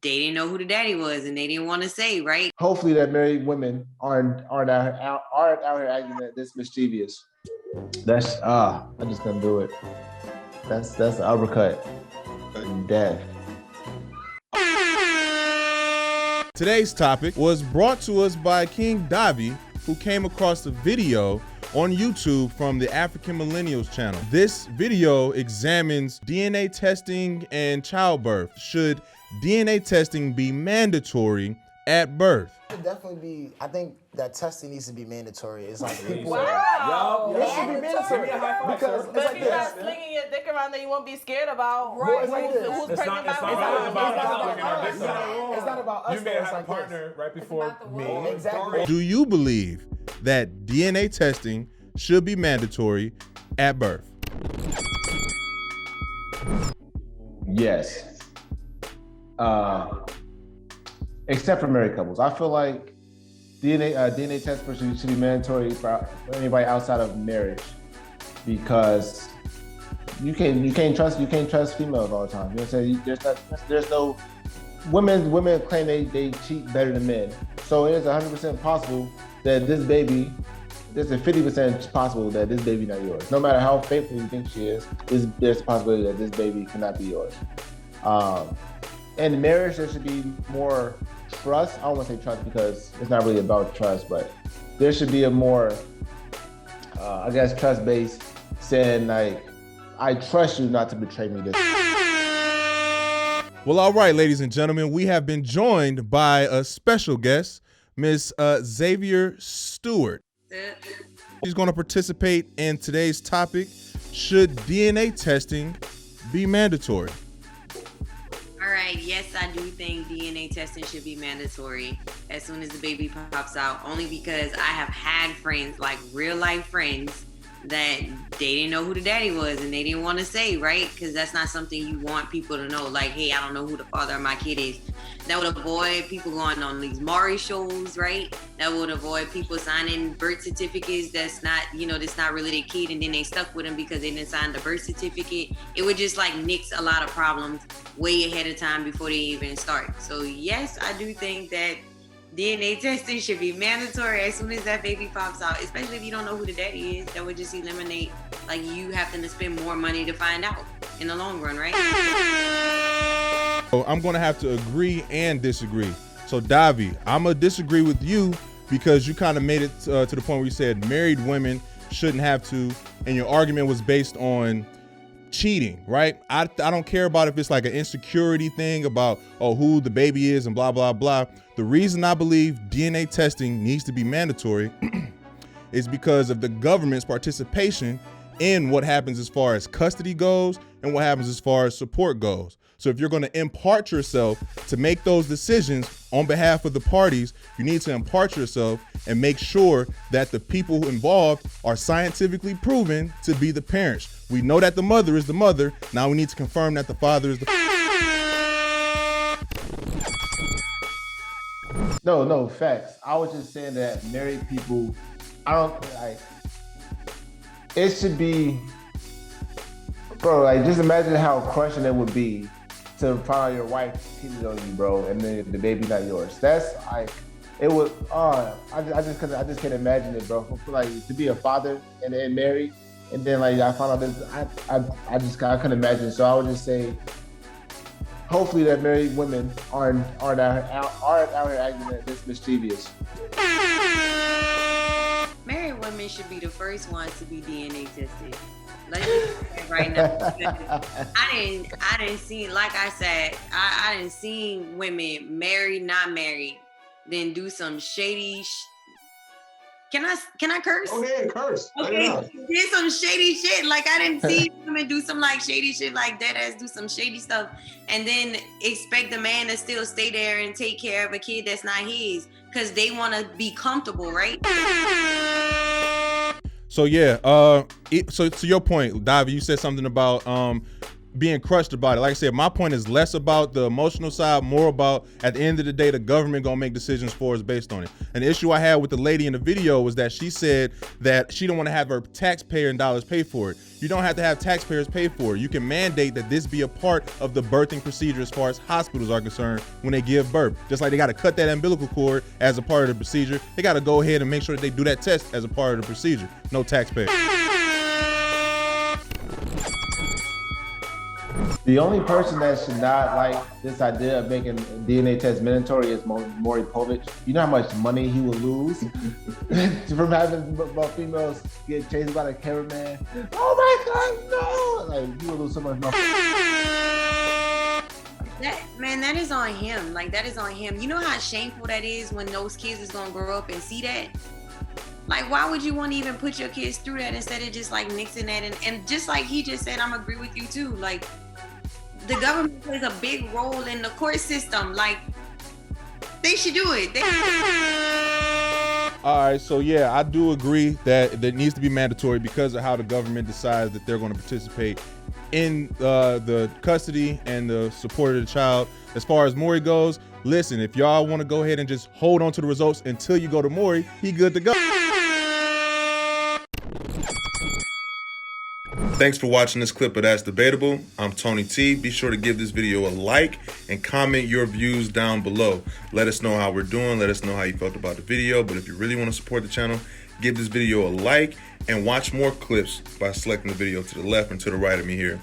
they didn't know who the daddy was and they didn't want to say, right? Hopefully that married women aren't out here acting this mischievous. That's I just couldn't do it. That's an uppercut. Death. Today's topic was brought to us by King Davi, who came across a video on YouTube from the African Millennials channel. This video examines DNA testing and childbirth. Should DNA testing be mandatory at birth? It should definitely be. I think that testing needs to be mandatory. It's like people. Wow. It should be mandatory because it's But like if you're this. not slinging your dick around, then you won't be scared about Right. It's like who's this. pregnant by It's not about us. You may though. have It's a like partner this. right before me. Exactly. Do you believe that DNA testing should be mandatory at birth? Yes. Except for married couples. I feel like DNA test should be mandatory for anybody outside of marriage, because you can't trust females all the time. You know what I'm saying? There's no women claim they cheat better than men. So it is 100% possible that this baby, there's a 50% possible that this baby not yours. No matter how faithful you think she is, there's a possibility that this baby cannot be yours. In marriage, there should be more trust. I don't want to say trust because it's not really about trust, but there should be a more, trust-based saying like, I trust you not to betray me this. Well, all right, ladies and gentlemen, we have been joined by a special guest, Miss Xavier Stewart. She's going to participate in today's topic: should DNA testing be mandatory? All right, yes, I do think DNA testing should be mandatory as soon as the baby pops out, only because I have had friends, like real life friends, that they didn't know who the daddy was and they didn't want to say, right? Because that's not something you want people to know. Like, hey, I don't know who the father of my kid is. That would avoid people going on these Maury shows, right? That would avoid people signing birth certificates that's not really their kid, and then they stuck with them because they didn't sign the birth certificate. It would just like nix a lot of problems way ahead of time before they even start. So yes, I do think that DNA testing should be mandatory as soon as that baby pops out, especially if you don't know who the daddy is. That would just eliminate like you having to spend more money to find out in the long run, right? So I'm going to have to agree and disagree. So Davi, I'm going to disagree with you because you kind of made it to the point where you said married women shouldn't have to, and your argument was based on cheating, right? I don't care about if it's like an insecurity thing about who the baby is and blah blah blah. The reason I believe DNA testing needs to be mandatory is because of the government's participation in what happens as far as custody goes and what happens as far as support goes. So if you're going to impart yourself to make those decisions on behalf of the parties, you need to impart yourself and make sure that the people involved are scientifically proven to be the parents. We know that the mother is the mother. Now we need to confirm that the father is the No, facts. I was just saying that married people, it should be, bro, like just imagine how crushing it would be to find out your wife cheated on you, bro, and then the baby not yours. That's like, it would, I just can't imagine it, bro. For like to be a father and then married, and then like I found out this, I couldn't imagine. So I would just say, hopefully that married women aren't out here acting this mischievous. Married women should be the first ones to be DNA tested. Let's just say it right now. I didn't see, like I said, I didn't see women married, not married, then do some shady. Can I curse? Oh yeah, curse. Okay, did some shady shit. Like I didn't see women do some like shady shit, like dead ass do some shady stuff, and then expect the man to still stay there and take care of a kid that's not his, because they want to be comfortable, right? So yeah, so to your point, Davi, you said something about being crushed about it. Like I said, my point is less about the emotional side, more about at the end of the day, the government gonna make decisions for us based on it. An issue I had with the lady in the video was that she said that she don't want to have her taxpayer dollars pay for it. You don't have to have taxpayers pay for it. You can mandate that this be a part of the birthing procedure as far as hospitals are concerned when they give birth. Just like they got to cut that umbilical cord as a part of the procedure, they got to go ahead and make sure that they do that test as a part of the procedure. No taxpayer. The only person that should not like this idea of making DNA tests mandatory is Maury Povich. You know how much money he will lose from having females get chased by the cameraman? Oh my God, no! Like, he will lose so much money. That is on him. Like, that is on him. You know how shameful that is when those kids is gonna grow up and see that? Like, why would you want to even put your kids through that instead of just like mixing that? And just like he just said, I'm agree with you too. Like, the government plays a big role in the court system. Like, they should do it. All right, so yeah, I do agree that it needs to be mandatory because of how the government decides that they're going to participate in the custody and the support of the child. As far as Maury goes, listen, if y'all want to go ahead and just hold on to the results until you go to Maury, he good to go. Thanks for watching this clip of That's Debatable. I'm Tony T. Be sure to give this video a like and comment your views down below. Let us know how we're doing. Let us know how you felt about the video. But if you really want to support the channel, give this video a like and watch more clips by selecting the video to the left and to the right of me here.